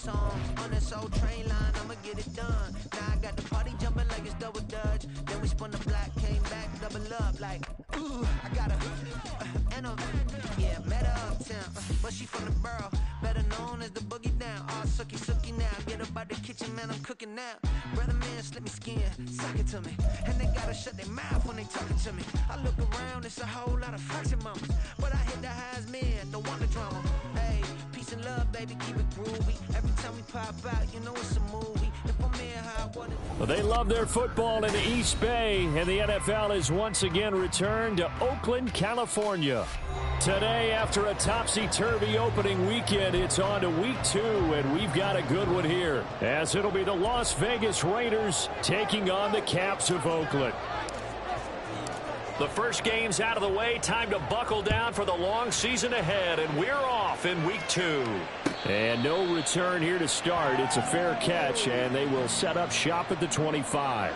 On this old train line, I'ma get it done. Now I got the party jumping like it's double dutch. Then we spun the block, came back, double up like, ooh, I got a, yeah, met her uptown, but she from the borough, better known as the boogie down. All sucky now, get up out the kitchen, man, I'm cooking now. Brother man, slip me skin, suck it to me, and they gotta shut their mouth when they talking to me. I look around, it's a whole lot of fraction mamas, but I hit the highs, man, don't want the drama. Hey, peace and love, baby, keep it groovy. Every time we pop out, you know it's a movie. If I'm in how I want it. Well, they love their football in the East Bay, and the NFL is once again returned to Oakland, California. Today, after a topsy-turvy opening weekend, it's on to week 2, and we've got a good one here, as it'll be the Las Vegas Raiders taking on the Caps of Oakland. The first game's out of the way. Time to buckle down for the long season ahead, and we're off in week 2. And no return here to start. It's a fair catch, and they will set up shop at the 25.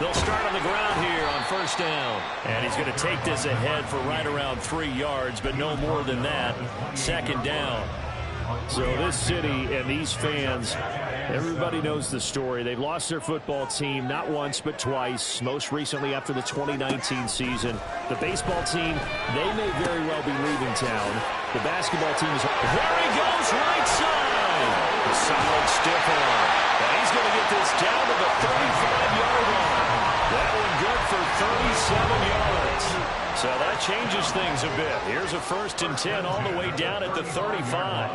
They'll start on the ground here on first down. And he's going to take this ahead for right around 3 yards, but no more than that. Second down. So this city and these fans, everybody knows the story. They've lost their football team not once but twice, most recently after the 2019 season. The baseball team, they may very well be leaving town. The basketball team is... There he goes, right side. A solid stiff arm. And he's going to get this down to the 35-yard line. That one good for 37 yards. So that changes things a bit. Here's a 1st and 10 all the way down at the 35.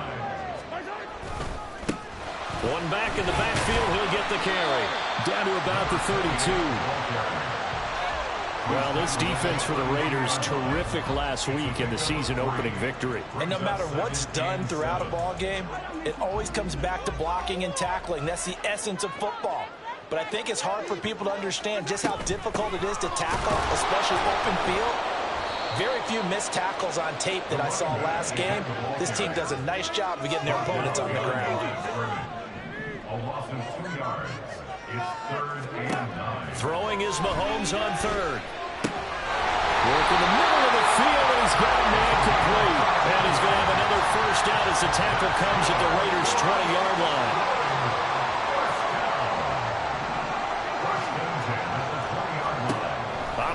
One back in the backfield, he'll get the carry. Down to about the 32. Well, this defense for the Raiders, terrific last week in the season-opening victory. And no matter what's done throughout a ball game, it always comes back to blocking and tackling. That's the essence of football. But I think it's hard for people to understand just how difficult it is to tackle, especially open field. Very few missed tackles on tape that I saw last game. This team does a nice job of getting their opponents on the ground. A loss of 2 yards. It's 3rd and 9. Throwing is Mahomes on 3rd. Work in the middle of the field, and he's got a man complete. And he's going to have another first down as the tackle comes at the Raiders' 20-yard line.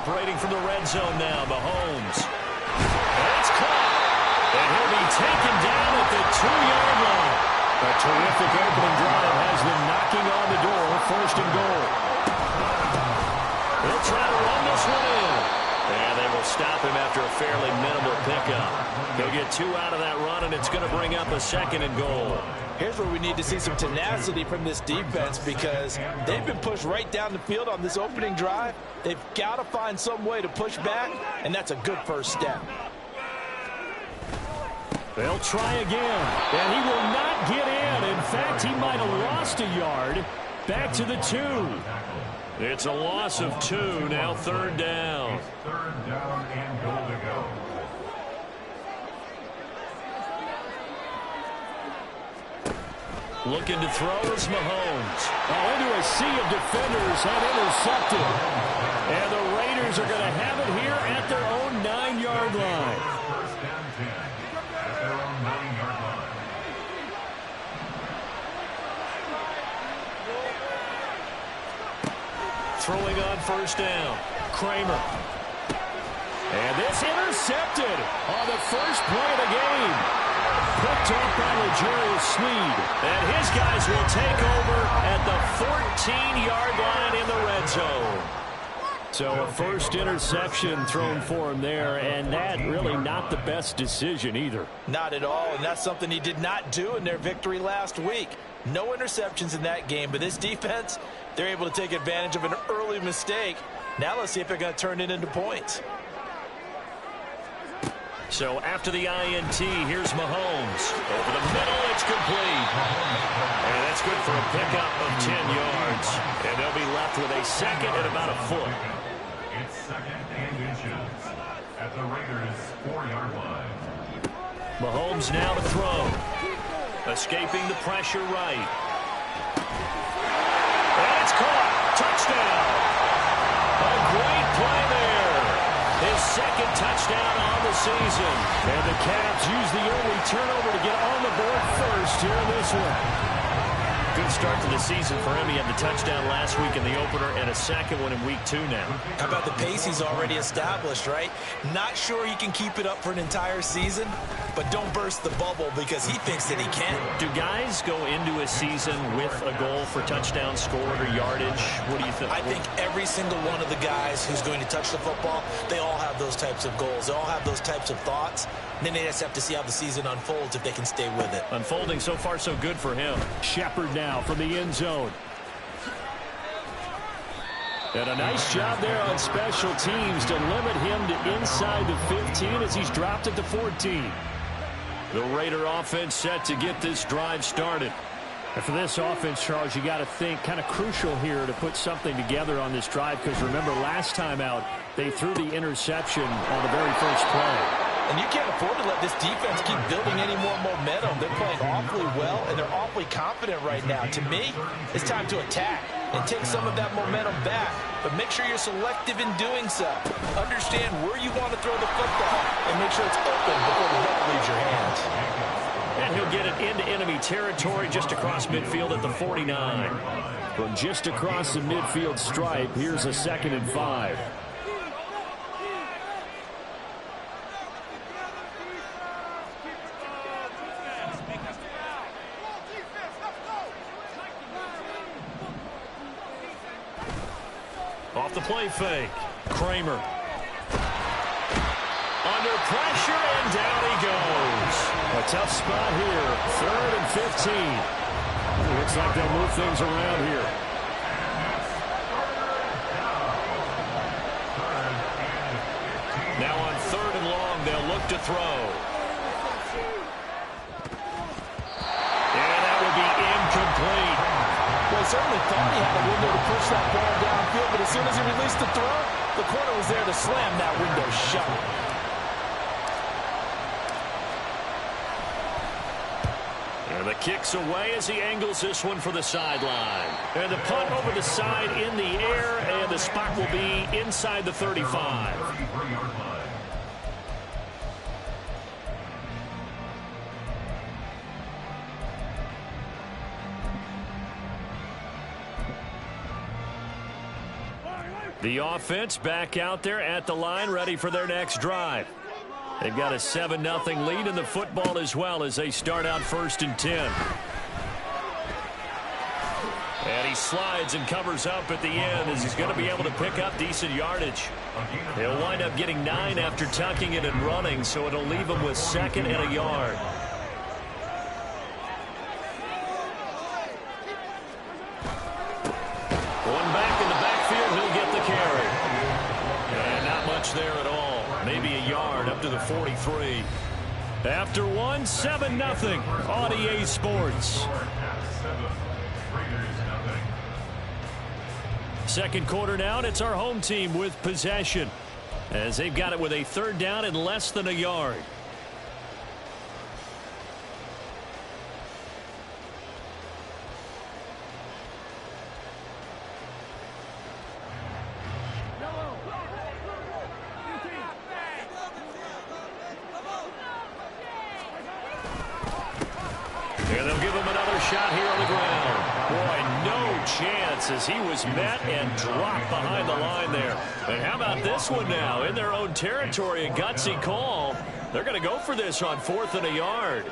Operating from the red zone now, Mahomes. And it's caught. And he'll be taken down at the 2-yard line. A terrific opening drive has them knocking on the door. 1st and goal. They'll try to run this one in. And they will stop him after a fairly minimal pickup. He'll get 2 out of that run, and it's going to bring up a 2nd and goal. Here's where we need to see some tenacity from this defense, because they've been pushed right down the field on this opening drive. They've got to find some way to push back, and that's a good first step. They'll try again, and he will not get in. In fact, he might have lost a yard. Back to the 2. It's a loss of 2, now 3rd down. 3rd down and goal to go. Looking to throw is Mahomes. Into a sea of defenders and intercepted. And the Raiders are going to have it here at their own 9-yard line. 1st and 10 at their own 9-yard line. Throwing on first down. Kramer. And this intercepted on the first play of the game. Picked up by L'Jarius Sneed. And his guys will take over at the 14-yard line in the red zone. So a first interception thrown for him there, and that really not the best decision either. Not at all, and that's something he did not do in their victory last week. No interceptions in that game, but this defense, they're able to take advantage of an early mistake. Now let's see if they're going to turn it into points. So after the INT, here's Mahomes. Over the middle, it's complete. And that's good for a pickup of 10 yards. And they'll be left with a second and about a foot. It's second and inches at the Raiders' 4-yard line. Mahomes now to throw. Escaping the pressure right. And it's caught. Touchdown. A great play there. His second touchdown on the season. And the Cavs use the early turnover to get on the board first here in this one. Good start to the season for him. He had the touchdown last week in the opener and a second one in week 2 now. How about the pace he's already established, right? Not sure he can keep it up for an entire season, but don't burst the bubble because he thinks that he can. Do guys go into a season with a goal for touchdown scored or yardage? What do you think? I think every single one of the guys who's going to touch the football, they all have those types of goals. They all have those types of thoughts. And then they just have to see how the season unfolds if they can stay with it. Unfolding so far so good for him. Shepard now from the end zone. And a nice job there on special teams to limit him to inside the 15 as he's dropped it to 14. The Raider offense set to get this drive started. And for this offense, Charles, you got to think kind of crucial here to put something together on this drive because remember last time out they threw the interception on the very first play. And you can't afford to let this defense keep building any more momentum. They're playing awfully well, and they're awfully confident right now. To me, it's time to attack and take some of that momentum back. But make sure you're selective in doing so. Understand where you want to throw the football and make sure it's open before the ball leaves your hands. And he'll get it into enemy territory just across midfield at the 49. From just across the midfield stripe, here's a 2nd and 5. Off the play fake. Kramer. Under pressure, and down he goes. A tough spot here. 3rd and 15. Looks like they'll move things around here. Now on 3rd and long, they'll look to throw. And that would be incomplete. Well, he certainly thought he had a window to push that ball downfield, but as soon as he released the throw, the corner was there to slam that window shut. And the kick's away as he angles this one for the sideline. And the punt over the side in the air, and the spot will be inside the 35. The offense back out there at the line, ready for their next drive. They've got a 7-0 lead in the football as well as they start out 1st and 10. And he slides and covers up at the end as he's going to be able to pick up decent yardage. He'll wind up getting 9 after tucking it and running, so it'll leave him with 2nd and a yard. One back in the backfield, he'll get the carry. And not much there at all. Maybe a yard up to the 43. After one, 7-0 on EA Sports. Second quarter now, and it's our home team with possession as they've got it with a 3rd down and less than a yard. And they'll give him another shot here on the ground. Boy, no chance as he was met and dropped behind the line there. And how about this one now? In their own territory, a gutsy call. They're going to go for this on 4th and a yard.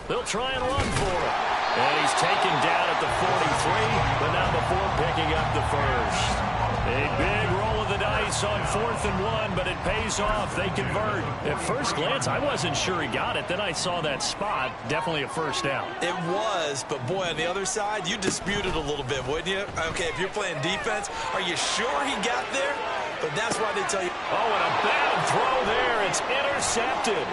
They'll try and run for it. And he's taken down at the 43, but not before picking up the first. A big roll of the dice on 4th and 1, but it pays off. They convert. At first glance, I wasn't sure he got it. Then I saw that spot. Definitely a 1st down. It was, but boy, on the other side, you disputed a little bit, wouldn't you? Okay, if you're playing defense, are you sure he got there? But that's why they tell you. Oh, and a bad throw there, and It's intercepted.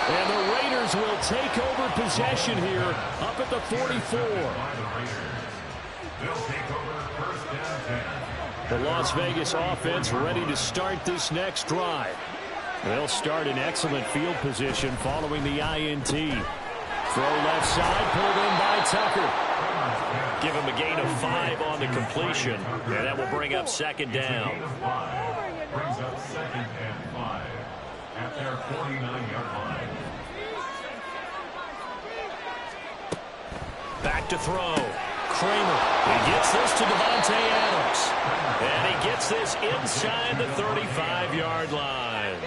And the Raiders will take over possession here up at the 44. The Las Vegas offense ready to start this next drive. They'll start in excellent field position following the INT. Throw left side, pulled in by Tucker. Give him a gain of 5 on the completion, and that will bring up second down. Brings up 2nd and 5 at their 49-yard line. Back to throw. Kramer. He gets this to Devontae Adams. And he gets this inside the 35-yard line.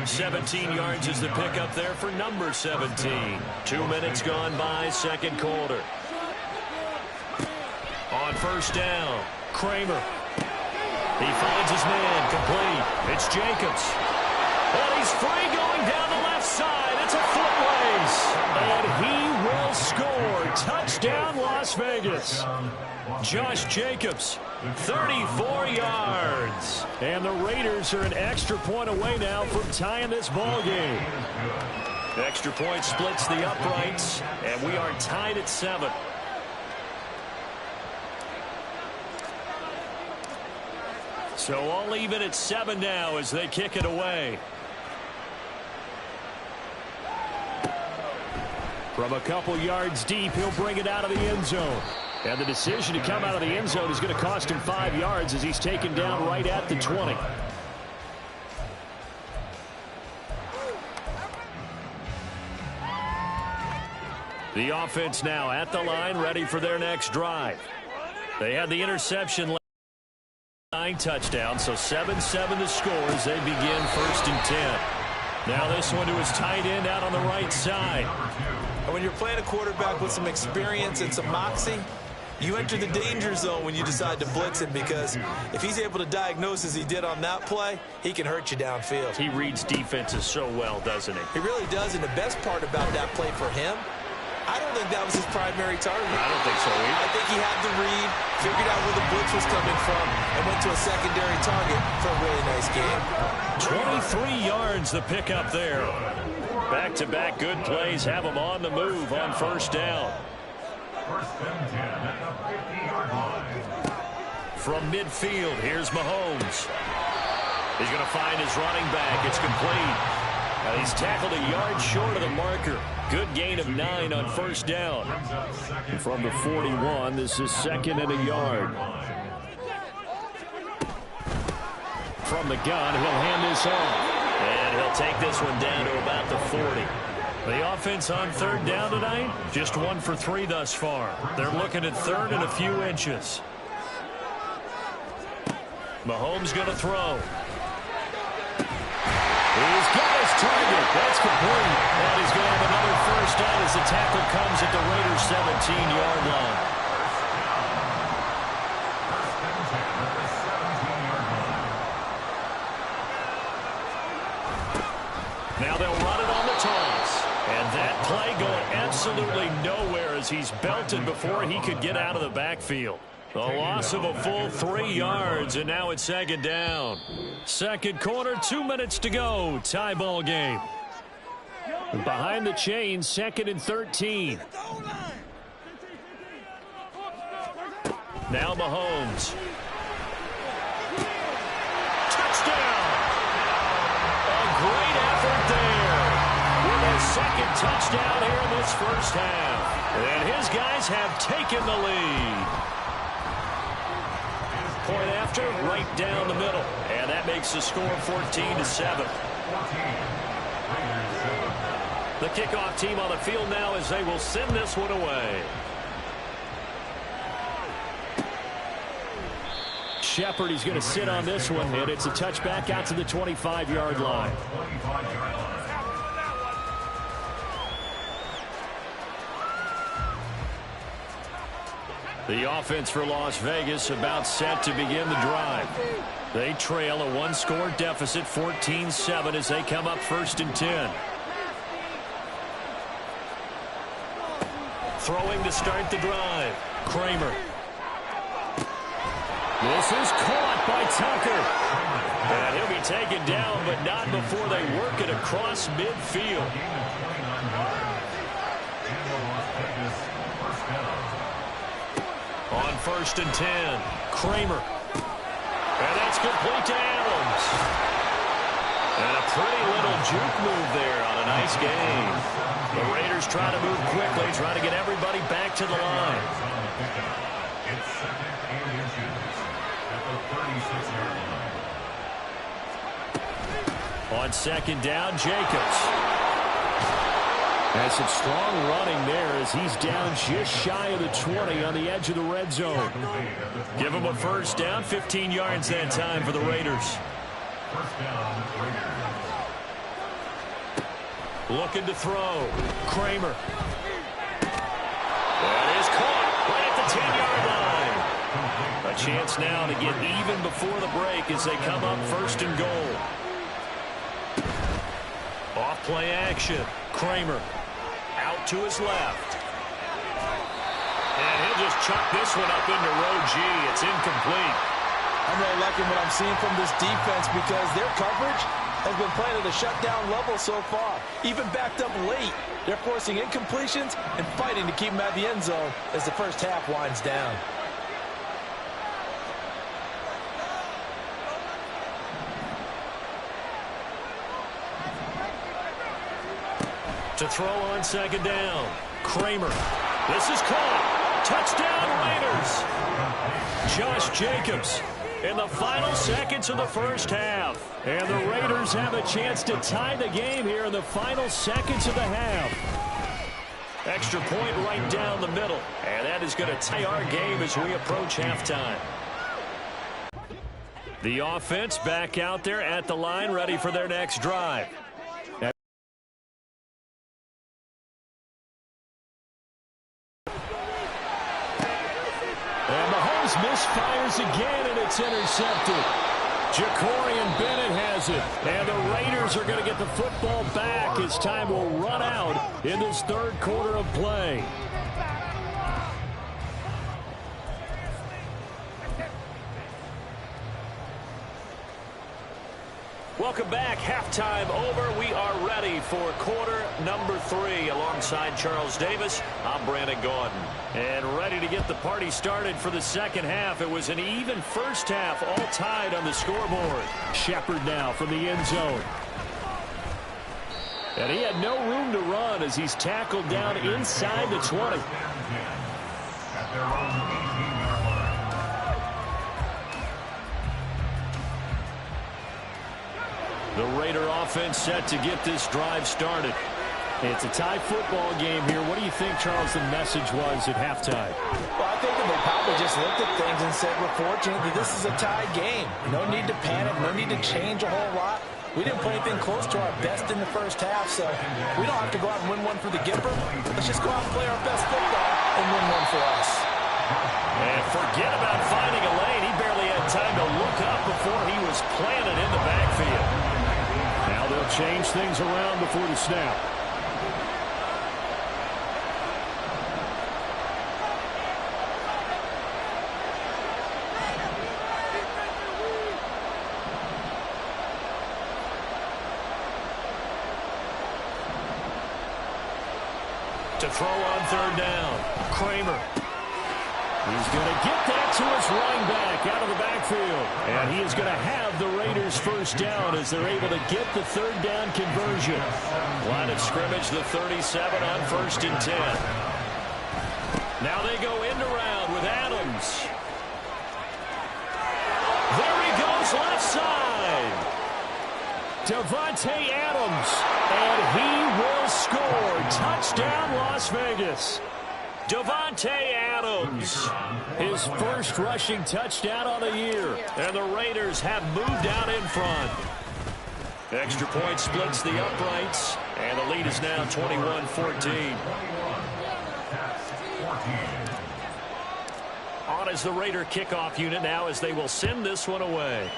17 yards is the pickup there for number 17. 2 minutes gone by, second quarter. On first down, Kramer. He finds his man, complete. It's Jacobs. And he's free going down the left side. It's a foot race. And he will score. Touchdown, Las Vegas. Josh Jacobs, 34 yards. And the Raiders are an extra point away now from tying this ball game. Extra point splits the uprights, and we are tied at 7. So all even at 7 now as they kick it away. From a couple yards deep, he'll bring it out of the end zone. And the decision to come out of the end zone is going to cost him 5 yards as he's taken down right at the 20. The offense now at the line, ready for their next drive. They had the interception. 9 touchdowns, so 7-7 the score as they begin 1st and 10. Now this one to his tight end out on the right side. And when you're playing a quarterback with some experience and some moxie, you enter the danger zone when you decide to blitz him, because if he's able to diagnose as he did on that play, he can hurt you downfield. He reads defenses so well, doesn't he? He really does, and the best part about that play for him, I don't think that was his primary target. I don't think so either. I think he had the read, figured out where the blitz was coming from, and went to a secondary target for a really nice game. 23 yards the pickup there. Back-to-back good plays have him on the move on first down. 1st and 10 at the 50-yard line. From midfield, here's Mahomes. He's going to find his running back. It's complete. He's tackled a yard short of the marker. Good gain of 9 on first down. From the 41, this is 2nd and a yard. From the gun, he'll hand this off. And he'll take this one down to about the 40. The offense on 3rd down tonight, just 1 for 3 thus far. They're looking at 3rd and a few inches. Mahomes going to throw. He's got his target. That's complete. And he's going to have another first down as the tackle comes at the Raiders' 17-yard line. Now they'll run it on the toss. And that play going absolutely nowhere as he's belted before he could get out of the backfield. A loss of a full 3 yards, and now it's 2nd down. Second quarter, 2 minutes to go. Tie ball game. Behind the chains, 2nd and 13. Now Mahomes. Touchdown! A great effort there. With a 2nd touchdown here in this first half. And his guys have taken the lead. Point after, right down the middle. And that makes the score 14-7. The kickoff team on the field now as they will send this one away. Shepard, he's going to sit on this one, and it's a touchback out to the 25-yard line. The offense for Las Vegas about set to begin the drive. They trail a 1-score deficit, 14-7, as they come up 1st and 10. Throwing to start the drive. Kramer. This is caught by Tucker. but not before they work it across midfield. On 1st and 10, Kramer. And that's complete to Adams. And a pretty little juke move there on a nice game. The Raiders try to move quickly, try to get everybody back to the line. It's 2nd and inches at the 36-yard line. On 2nd down, Jacobs. Has some strong running there as he's down just shy of the 20 on the edge of the red zone. Give him a 1st down, 15 yards that time for the Raiders. 1st down, Raiders. Looking to throw. Kramer. That is caught right at the 10-yard line. A chance now to get even before the break as they come up 1st and goal. Off play action. Kramer. Out to his left. And he'll just chuck this one up into row G. It's incomplete. I'm really liking what I'm seeing from this defense because their coverage has been playing at a shutdown level so far. Even backed up late, they're forcing incompletions and fighting to keep them at the end zone as the first half winds down. To throw on 2nd down. Kramer. This is caught. Touchdown Raiders. Josh Jacobs in the final seconds of the first half. And the Raiders have a chance to tie the game here in the final seconds of the half. Extra point right down the middle. And that is going to tie our game as we approach halftime. The offense back out there at the line, ready for their next drive. Misfires again, and it's intercepted. Jacorian Bennett has it, and the Raiders are going to get the football back as time will run out in this 3rd quarter of play. Welcome back. Halftime over. We are ready for quarter number 3. Alongside Charles Davis, I'm Brandon Gaudin. And ready to get the party started for the second half. It was an even first half, all tied on the scoreboard. Shepard now from the end zone. And he had no room to run as he's tackled down inside the 20. At their own 18-yard line. The Raider offense set to get this drive started. It's a tie football game here. What do you think, Charles, the message was at halftime? Well, I think they probably just looked at things and said, we're fortunate that this is a tie game. No need to panic, no need to change a whole lot. We didn't play anything close to our best in the first half, so we don't have to go out and win one for the Gipper. Let's just go out and play our best football and win one for us. And forget about finding a lane. He barely had time to look up before he was planted in the backfield. Now they'll change things around before the snap. To throw on 3rd down. Kramer. He's going to get that to his running back out of the backfield. And he is going to have the Raiders first down as they're able to get the 3rd down conversion. Line of scrimmage, the 37 on 1st and 10. Now they go end around with Adams. There he goes left side. Davante Adams. And he will score. Touchdown Las Vegas. Davante Adams, his first rushing touchdown on the year. And the Raiders have moved out in front. Extra point splits the uprights. And the lead is now 21-14. On as the Raider kickoff unit now as they will send this one away.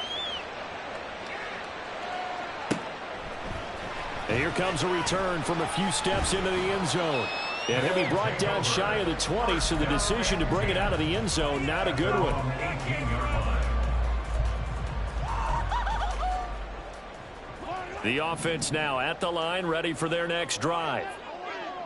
And here comes a return from a few steps into the end zone. And he'll be brought down shy of the 20, so the decision to bring it out of the end zone, not a good one. The offense now at the line, ready for their next drive.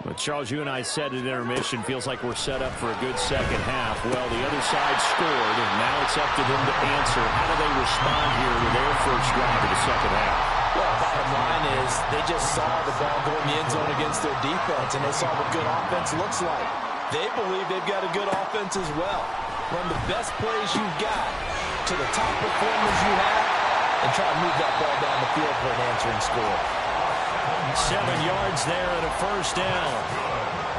But Charles, you and I said at intermission, feels like we're set up for a good second half. Well, the other side scored, and now it's up to them to answer. How do they respond here with their first drive of the second half? Well, bottom line is they just saw the ball go in the end zone against their defense, and they saw what good offense looks like. They believe they've got a good offense as well. Run the best plays you've got to the top performers you have, and try to move that ball down the field for an answering score. 7 yards there and a first down.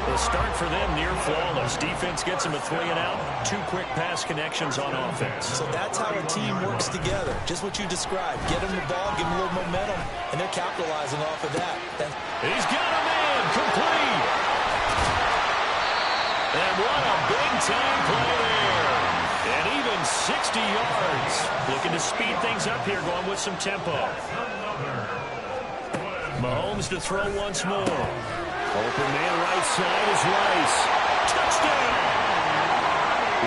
The start for them near flawless. Defense gets them a 3-and-out. 2 quick pass connections on offense. So that's how a team works together. Just what you described. Get them the ball, give them a little momentum, and they're capitalizing off of that. He's got a man complete. And what a big-time play there. And even 60 yards. Looking to speed things up here, going with some tempo. Mahomes to throw once more. Open man right side is Rice. Touchdown!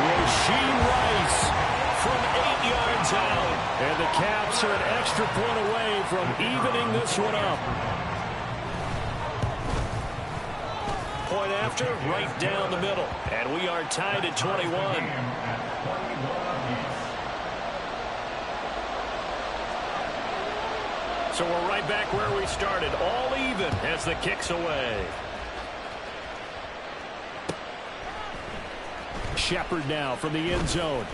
Rasheed Rice from 8 yards out. And the Caps are an extra point away from evening this one up. Point after, right down the middle. And we are tied at 21. So we're right back where we started, all even as the kick's away. Shepard now from the end zone.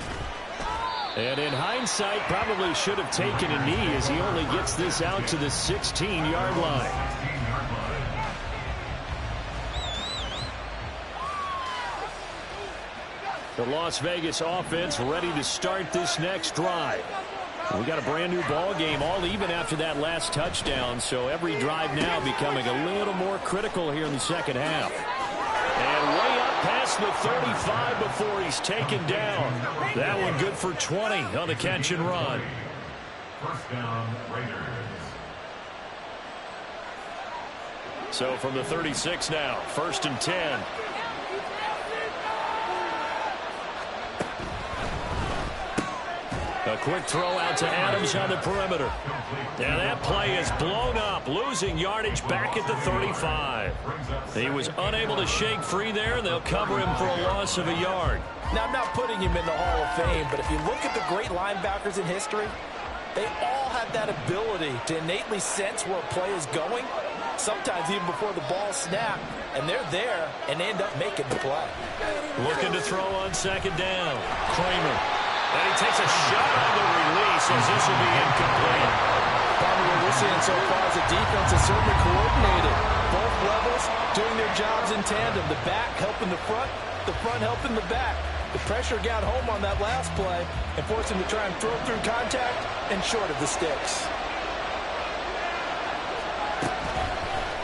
And in hindsight, probably should have taken a knee as he only gets this out to the 16-yard line. The Las Vegas offense ready to start this next drive. We got a brand new ball game, all even after that last touchdown, so every drive now becoming a little more critical here in the second half. And way up past the 35 before he's taken down. That one good for 20 on the catch and run. First down, Raiders. So from the 36 now, 1st and 10. A quick throw out to Adams on the perimeter. And that play is blown up, losing yardage back at the 35. He was unable to shake free there, and they'll cover him for a loss of a yard. Now, I'm not putting him in the Hall of Fame, but if you look at the great linebackers in history, they all have that ability to innately sense where a play is going, sometimes even before the ball snapped, and they're there and they end up making the play. Looking to throw on 2nd down. Kramer. And he takes a shot on the release as this will be incomplete. Probably what we're seeing so far is the defense is certainly coordinated. Both levels doing their jobs in tandem. The back helping the front helping the back. The pressure got home on that last play and forced him to try and throw through contact and short of the sticks.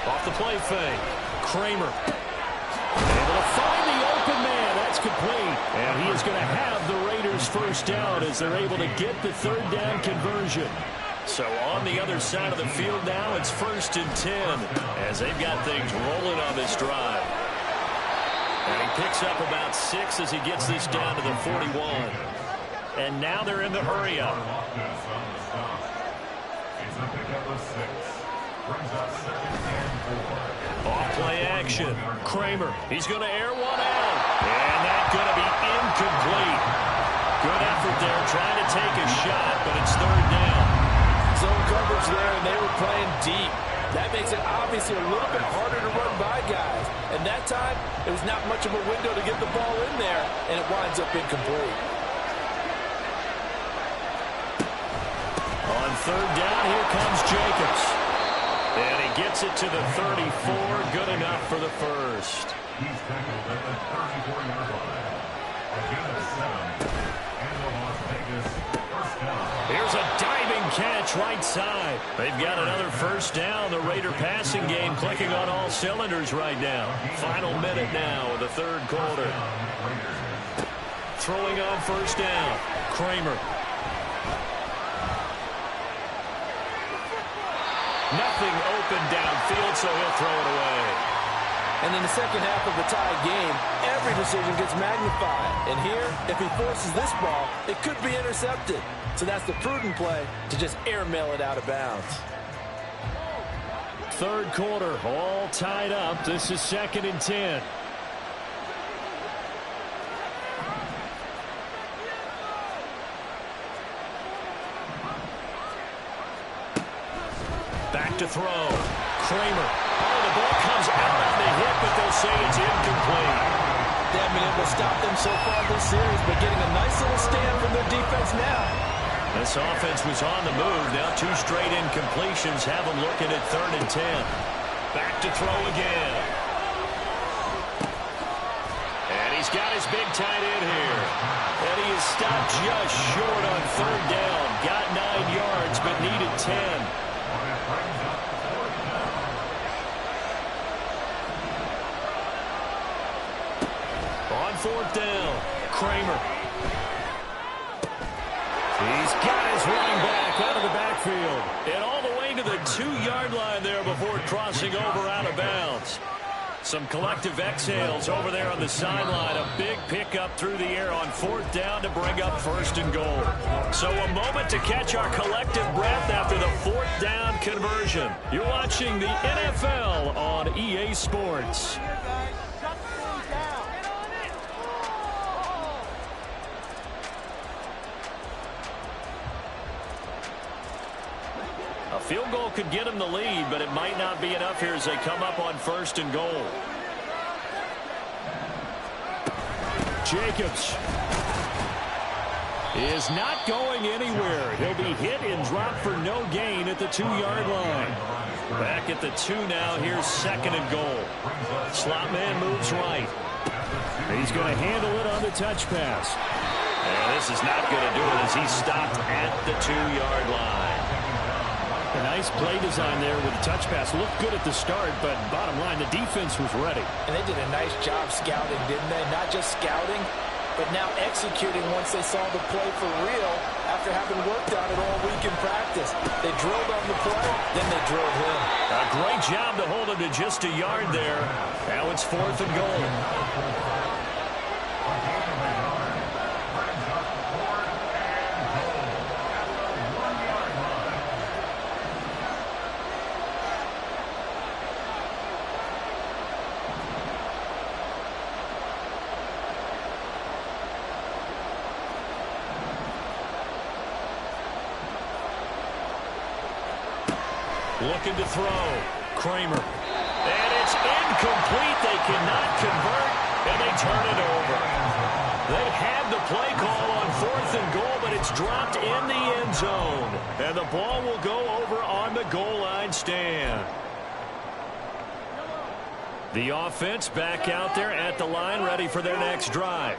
Off the play fake. Kramer. Able to find the open man. That's complete. And he is going to have the Raiders first down as they're able to get the 3rd down conversion. So on the other side of the field now, it's 1st and 10 as they've got things rolling on this drive. And he picks up about 6 as he gets this down to the 41. And now they're in the hurry up. It's a pickup of 6. Brings up 2nd and 4. Off play action. Kramer. He's going to air one out. And that's going to be incomplete. Good effort there trying to take a shot, but it's 3rd down. Zone coverage there, and they were playing deep. That makes it obviously a little bit harder to run by guys. And that time, it was not much of a window to get the ball in there, and it winds up incomplete. On 3rd down, here comes Jacobs. And he gets it to the 34. Good enough for the first. He's tackled at the 34-yard line. Again at 7. And the Las Vegas first down. Here's a diving catch right side. They've got another first down. The Raider passing game clicking on all cylinders right now. Final minute now of the 3rd quarter. Throwing on 1st down. Kramer. Nothing open downfield, so he'll throw it away. And in the second half of the tied game, every decision gets magnified. And here, if he forces this ball, it could be intercepted. So that's the prudent play to just airmail it out of bounds. Third quarter, all tied up. This is 2nd and 10. Back to throw. Kramer. Oh, the ball comes out on the hit, but they'll say it's incomplete. They haven't been able to stop them so far this series, but getting a nice little stand from their defense now. This offense was on the move. Now 2 straight incompletions have them looking at 3rd and 10. Back to throw again. And he's got his big tight end here. And he is stopped just short on 3rd down. Got 9 yards, but needed 10. On 4th down, Kramer. He's got his running back out of the backfield. And all the way to the 2-yard line there before crossing over out of bounds. Some collective exhales over there on the sideline. A big pickup through the air on 4th down to bring up 1st and goal. So a moment to catch our collective breath after the 4th down conversion. You're watching the NFL on EA Sports. A field goal could get them the lead, but it might not be enough here as they come up on 1st and goal. Jacobs is not going anywhere. He'll be hit and dropped for no gain at the 2-yard line. Back at the 2 now. Here's 2nd and goal. Slot man moves right. He's going to handle it on the touch pass. And this is not going to do it as he's stopped at the 2-yard line. A nice play design there with the touch pass. Looked good at the start, but bottom line, the defense was ready. And they did a nice job scouting, didn't they? Not just scouting, but now executing once they saw the play for real after having worked on it all week in practice. They drilled on the play, then they drilled him. A great job to hold him to just a yard there. Now it's 4th and goal. Looking to throw. Kramer. And it's incomplete. They cannot convert, and they turn it over. They had the play call on 4th and goal, but it's dropped in the end zone. And the ball will go over on the goal line stand. The offense back out there at the line, ready for their next drive.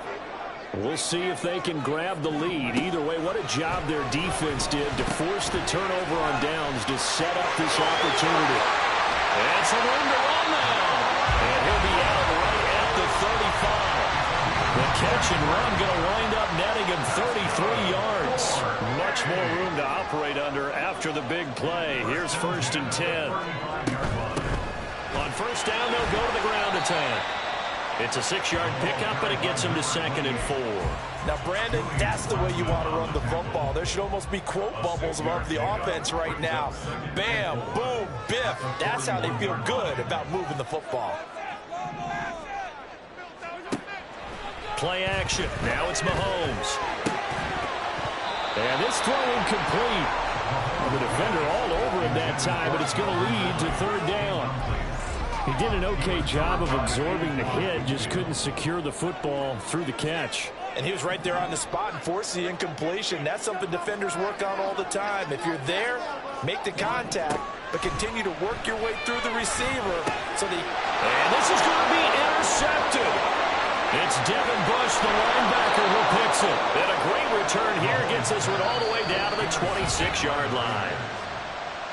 We'll see if they can grab the lead. Either way, what a job their defense did to force the turnover on downs to set up this opportunity. And some room to run now. And he'll be out right at the 35. The catch and run going to wind up netting him 33 yards. Much more room to operate under after the big play. Here's 1st and 10. On 1st down, they'll go to the ground attack. It's a 6-yard pickup, but it gets him to 2nd and 4. Now, Brandon, that's the way you want to run the football. There should almost be quote bubbles above the offense right now. Bam, boom, biff. That's how they feel good about moving the football. Play action. Now it's Mahomes. And this throw incomplete. The defender all over him that time, but it's going to lead to 3rd down. He did an okay job of absorbing the hit, just couldn't secure the football through the catch. And he was right there on the spot and forced the incompletion. That's something defenders work on all the time. If you're there, make the contact, but continue to work your way through the receiver. And this is going to be intercepted. It's Devin Bush, the linebacker, who picks it. And a great return here gets this one all the way down to the 26-yard line.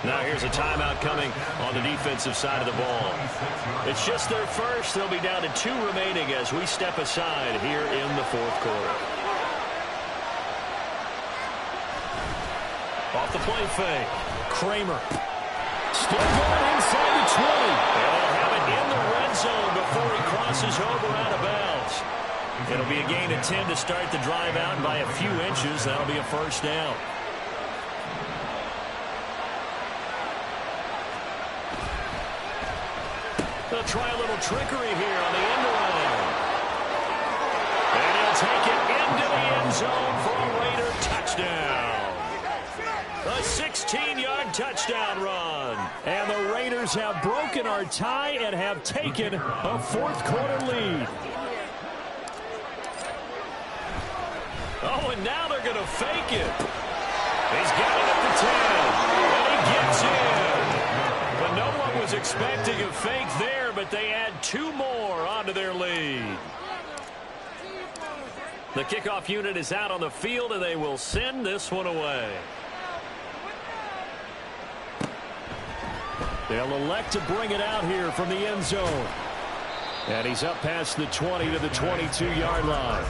Now here's a timeout coming on the defensive side of the ball. It's just their first. They'll be down to 2 remaining as we step aside here in the 4th quarter. Off the play fake. Kramer. Still going inside the 20. And they'll have it in the red zone before he crosses over out of bounds. It'll be a gain of 10 to start the drive out, and by a few inches, that'll be a 1st down. They'll try a little trickery here on the end around. And he'll take it into the end zone for a Raider touchdown. A 16-yard touchdown run. And the Raiders have broken our tie and have taken a fourth-quarter lead. Oh, and now they're going to fake it. He's got it at the 10. And he gets in. But no one was expecting a fake there, but they add 2 more onto their lead. The kickoff unit is out on the field, and they will send this one away. They'll elect to bring it out here from the end zone. And he's up past the 20 to the 22-yard line.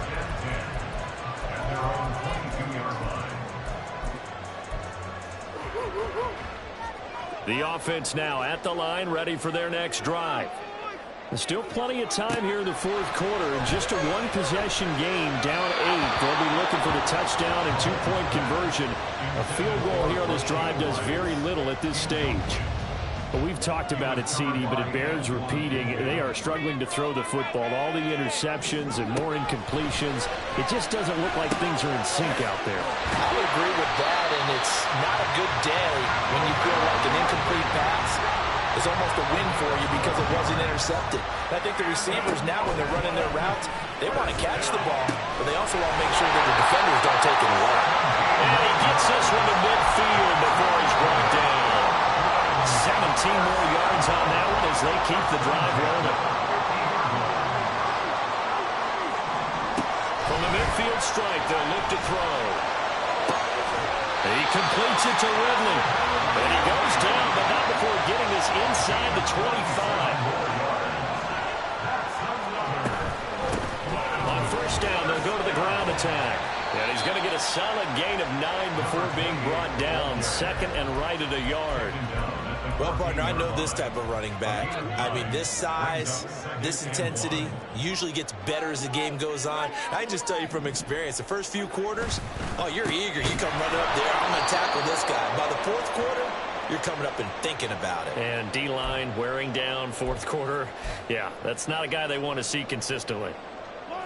The offense now at the line, ready for their next drive. There's still plenty of time here in the fourth quarter. And just a one-possession game, down 8. They'll be looking for the touchdown and 2-point conversion. A field goal here on this drive does very little at this stage. But we've talked about it, CD, but it bears repeating. They are struggling to throw the football. All the interceptions and more incompletions. It just doesn't look like things are in sync out there. I would agree with that, and it's not a good day when you feel like an incomplete pass is almost a win for you because it wasn't intercepted. And I think the receivers now, when they're running their routes, they want to catch the ball, but they also want to make sure that the defenders don't take it away. And he gets this one to midfield before he's brought down. 17 more yards on that one as they keep the drive rolling. From the midfield stripe, they'll look to throw. He completes it to Ridley. And he goes down, but not before getting this inside the 25. On first down, they'll go to the ground attack. And he's going to get a solid gain of 9 before being brought down. Second and right at a yard. Well, partner, I know this type of running back. I mean, this size, this intensity usually gets better as the game goes on. I can just tell you from experience, the first few quarters, oh, you're eager. You come running up there, I'm going to tackle this guy. By the fourth quarter, you're coming up and thinking about it. And D-line wearing down fourth quarter. Yeah, that's not a guy they want to see consistently.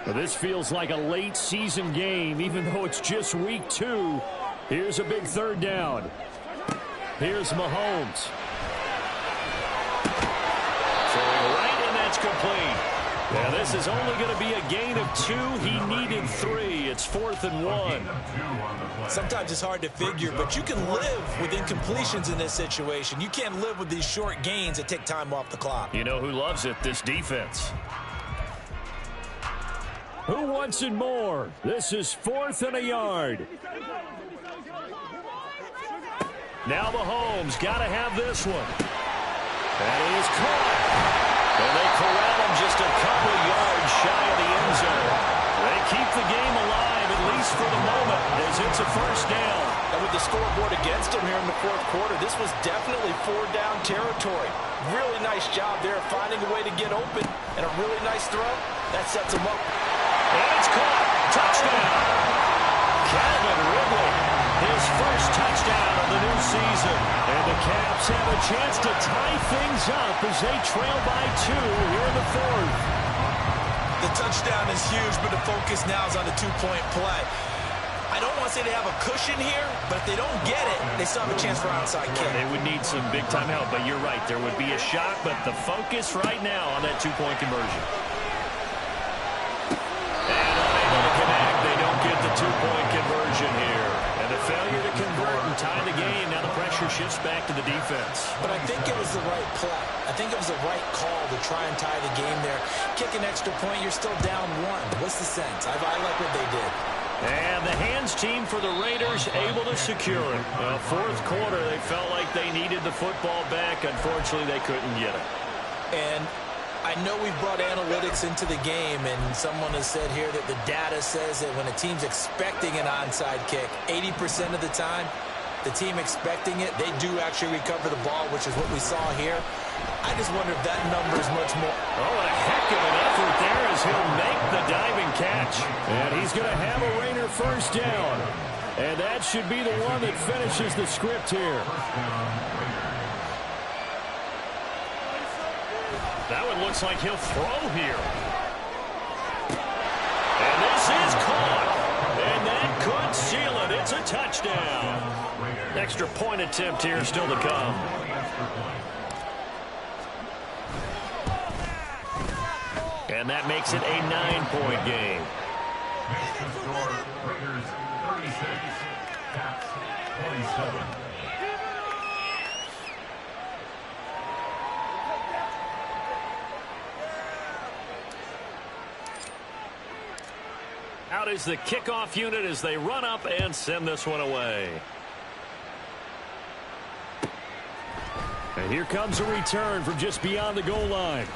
Well, this feels like a late season game, even though it's just week 2. Here's a big third down. Here's Mahomes. Throwing right, and that's complete. Now, this is only going to be a gain of 2. He needed 3. It's 4th and 1. Sometimes it's hard to figure, but you can live with incompletions in this situation. You can't live with these short gains that take time off the clock. You know who loves it? This defense. Who wants it more? This is 4th and a yard. Now Mahomes got to have this one. And he is caught. And they corral him just a couple of yards shy of the end zone. They keep the game alive, at least for the moment, as it's a first down. And with the scoreboard against him here in the fourth quarter, this was definitely 4-down territory. Really nice job there, finding a way to get open, and a really nice throw. That sets him up. And it's caught. Touchdown. Calvin Ridley, his first touchdown of the new season. And the Caps have a chance to tie things up as they trail by 2 here in the fourth. The touchdown is huge, but the focus now is on the 2-point play. I don't want to say they have a cushion here, but if they don't get it, they still have a chance for onside kick. They would need some big-time help, but you're right. There would be a shot, but the focus right now on that 2-point conversion. And unable to connect, they don't get the 2-point conversion here. And the failure to convert and tie the game, now the pressure shifts back to the defense. But I think it was the right play. I think it was the right call to try and tie the game there. Kick an extra point, you're still down 1. What's the sense? I like what they did. And the hands team for the Raiders able to secure it. Fourth quarter, they felt like they needed the football back. Unfortunately, they couldn't get it. And I know we've brought analytics into the game, and someone has said here that the data says that when a team's expecting an onside kick, 80% of the time, the team expecting it, they do actually recover the ball, which is what we saw here. I just wonder if that number is much more. Oh, a heck of an effort there as he'll make the diving catch. And he's going to have a Raider first down. And that should be the one that finishes the script here. That one looks like he'll throw here. And this is caught. And that could seal it. It's a touchdown. Extra point attempt here still to come. And that makes it a 9-point game. Raiders 36, Pats 27. Out is the kickoff unit as they run up and send this one away. And here comes a return from just beyond the goal line.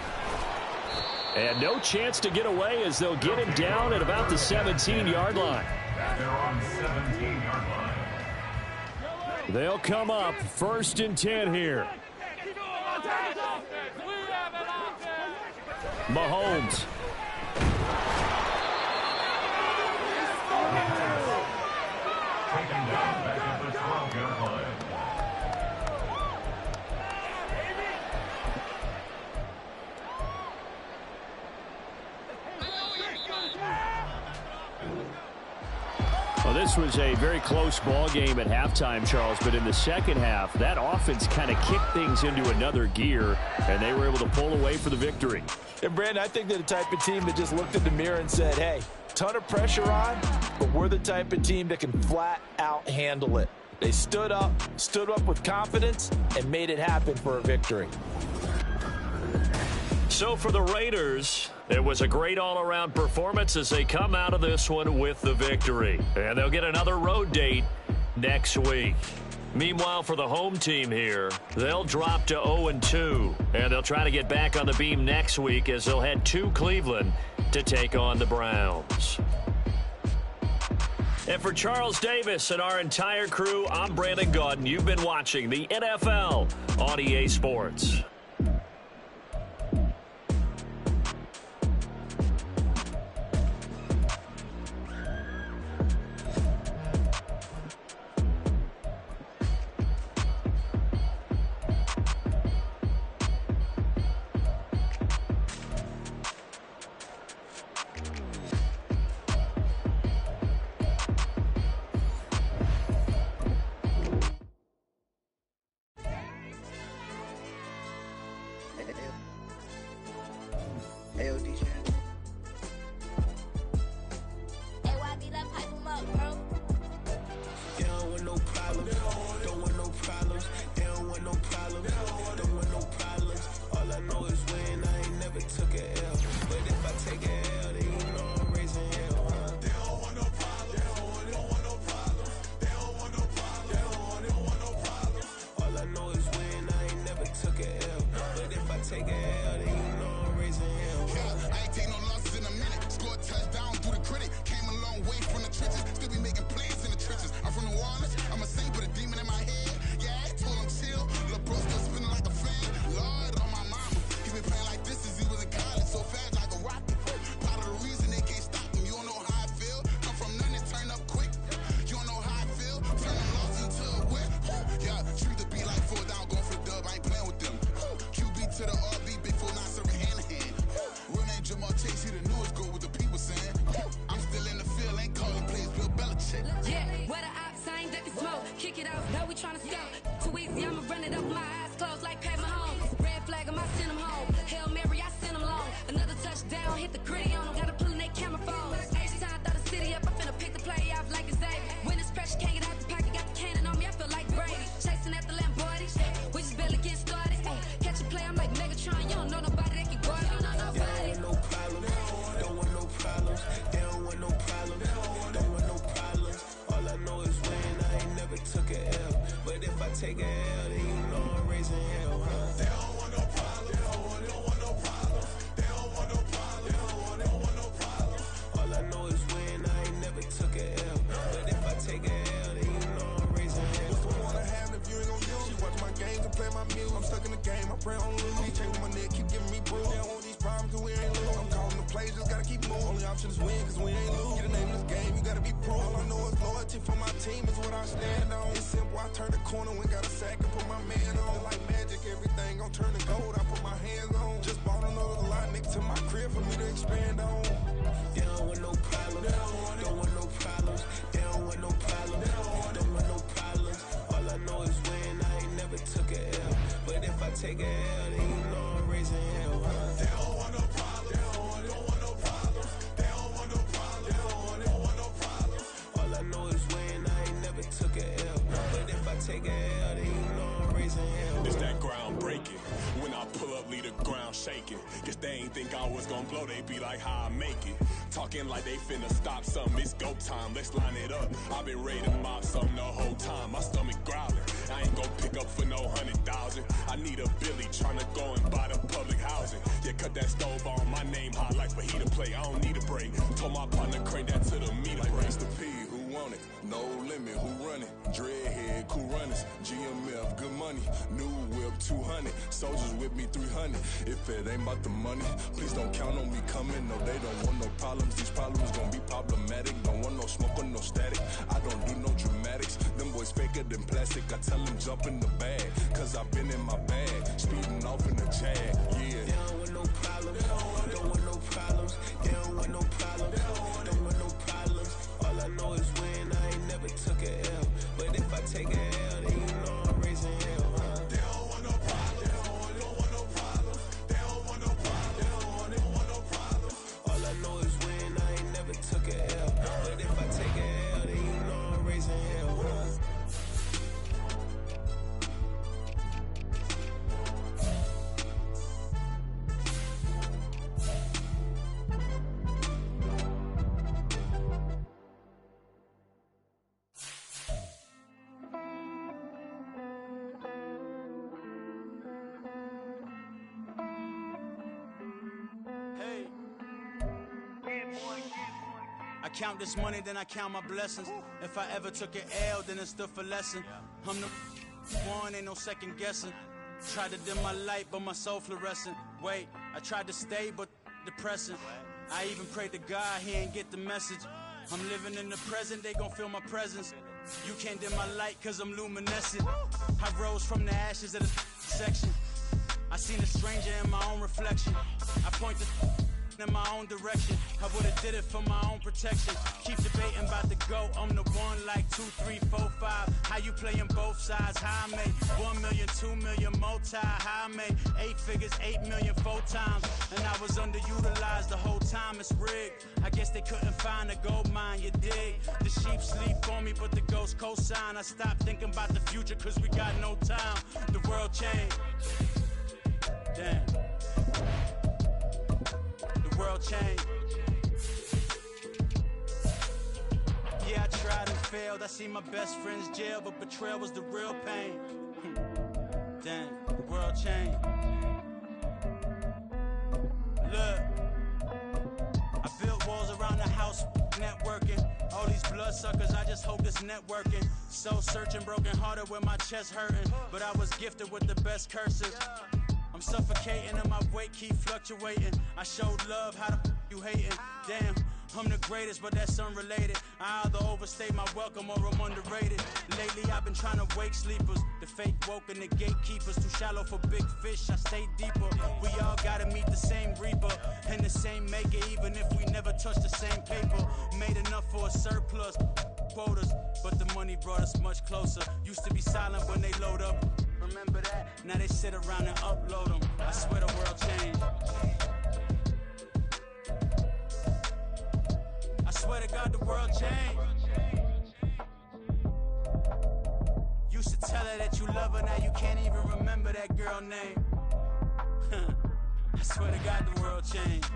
And no chance to get away as they'll get him down at about the 17-yard line. They're on 17-yard line. They'll come up 1st and 10 here. Mahomes. Taken down back at the 12-yard line. Well, this was a very close ball game at halftime, Charles, but in the second half, that offense kind of kicked things into another gear, and they were able to pull away for the victory. And, Brandon, I think they're the type of team that just looked in the mirror and said, hey, ton of pressure on, but we're the type of team that can flat out handle it. They stood up with confidence, and made it happen for a victory. So for the Raiders, it was a great all-around performance as they come out of this one with the victory. And they'll get another road date next week. Meanwhile, for the home team here, they'll drop to 0-2. And they'll try to get back on the beam next week as they'll head to Cleveland to take on the Browns. And for Charles Davis and our entire crew, I'm Brandon Gaudin. You've been watching the NFL on EA Sports. Take a L, then you know I'm raising hell, huh? They don't want no problem. They don't want no problem. They don't want no problem. They don't want no problem. All I know is win. I ain't never took a L. But if I take a L, then you know I'm raising hell. What's the one I have if you ain't gon' use? She watch my games and play my music. I'm stuck in the game. I pray on lose. He changing my neck, keep giving me bruise. They don't want these problems cause we ain't lose. I'm calling the plays, just gotta keep moving. Only option is win cause we ain't lose. Get a name in this game, you gotta be pro. All I know is loyalty for my team is what I stand on. It's simple, I turn the corner when got a sack and put my man on. Like magic, everything gon' turn to gold. I put my hands on. Just bought a for me to expand on. They don't want no problems. Don't want no problems. They don't want no problems. Don't want no problems. All I know is win. I ain't never took a L. But if I take a L, then you know I'm raising hell, huh? They don't want no problems. They don't want no problems. They don't want no problems. They don't want no problems. All I know is win. I ain't never took a L. But if I take a L, then you know I'm raising hell. It's that ground breaking. When I pull up, leave the ground shaking. Guess they ain't think I was gonna blow. They be like, how I make it. Talking like they finna stop something. It's go time. Let's line it up. I've been ready to mop something the whole time. My stomach growling. I ain't gon' pick up for no 100,000. I need a Billy tryna go and buy the public housing. Yeah, cut that stove on. My name hot like fajita play. I don't need a break. Told my partner crank that to the meter. Like race the P, who want it? No limit, who run it? Dreadhead, cool runners. GMF, good money. New whip, 200. Soldiers with me, 300. If it ain't about the money, please don't count on me coming. No, they don't want no problems. These problems gon' be problematic. Don't want no smoke or no static. I don't do no dramatics. Them boys faker than plastic. I tell them jump in the bag, cause I've been in my bag. Speeding off in the Jag, yeah. They don't want no problems. Don't want no problems. They don't want no problems. Don't want no problems. All I know is win. I ain't never took a L. But if I take a L, then you know I'm raising hell, huh? They don't want no problems. They don't want no problems. They don't want no problems. They don't want no problems. All I know is win. I ain't never took a L. But if I take a L, then you know I'm raising hell, huh? I count this money, then I count my blessings. If I ever took an L, then it stood for lesson. I'm the one, ain't no second guessing. Tried to dim my light, but my soul fluorescent. Wait, I tried to stay, but depressing. I even prayed to God, he ain't get the message. I'm living in the present, they gon' feel my presence. You can't dim my light, cause I'm luminescent. I rose from the ashes of the section. I seen a stranger in my own reflection. I point the in my own direction. I would've did it for my own protection. Keep debating about the GOAT. I'm the one like 2, 3, 4, 5. How you playing both sides? How I made 1 million, 2 million multi. How I made 8 figures, 8 million 4 times. And I was underutilized the whole time. It's rigged. I guess they couldn't find a gold mine, you dig? The sheep sleep on me, but the ghost cosign. I stopped thinking about the future cause we got no time. The world changed. Damn. The world changed. Yeah, I tried and failed. I see my best friends jail, but betrayal was the real pain. Damn, the world changed. Look, I built walls around the house, networking. All these bloodsuckers, I just hope it's networking. Soul searching, broken hearted with my chest hurting. But I was gifted with the best curses. I'm suffocating and my weight keep fluctuating. I showed love, how the you hating? Damn, I'm the greatest, but that's unrelated. I either overstay my welcome or I'm underrated. Lately I've been trying to wake sleepers. The fake woke and the gatekeepers. Too shallow for big fish, I stay deeper. We all gotta meet the same reaper and the same maker, even if we never touch the same paper. Made enough for a surplus, quotas, but the money brought us much closer. Used to be silent when they load up. Remember that? Now they sit around and upload them. I swear the world changed. I swear to God the world changed. Used to tell her that you love her, now you can't even remember that girl name. I swear to God the world changed.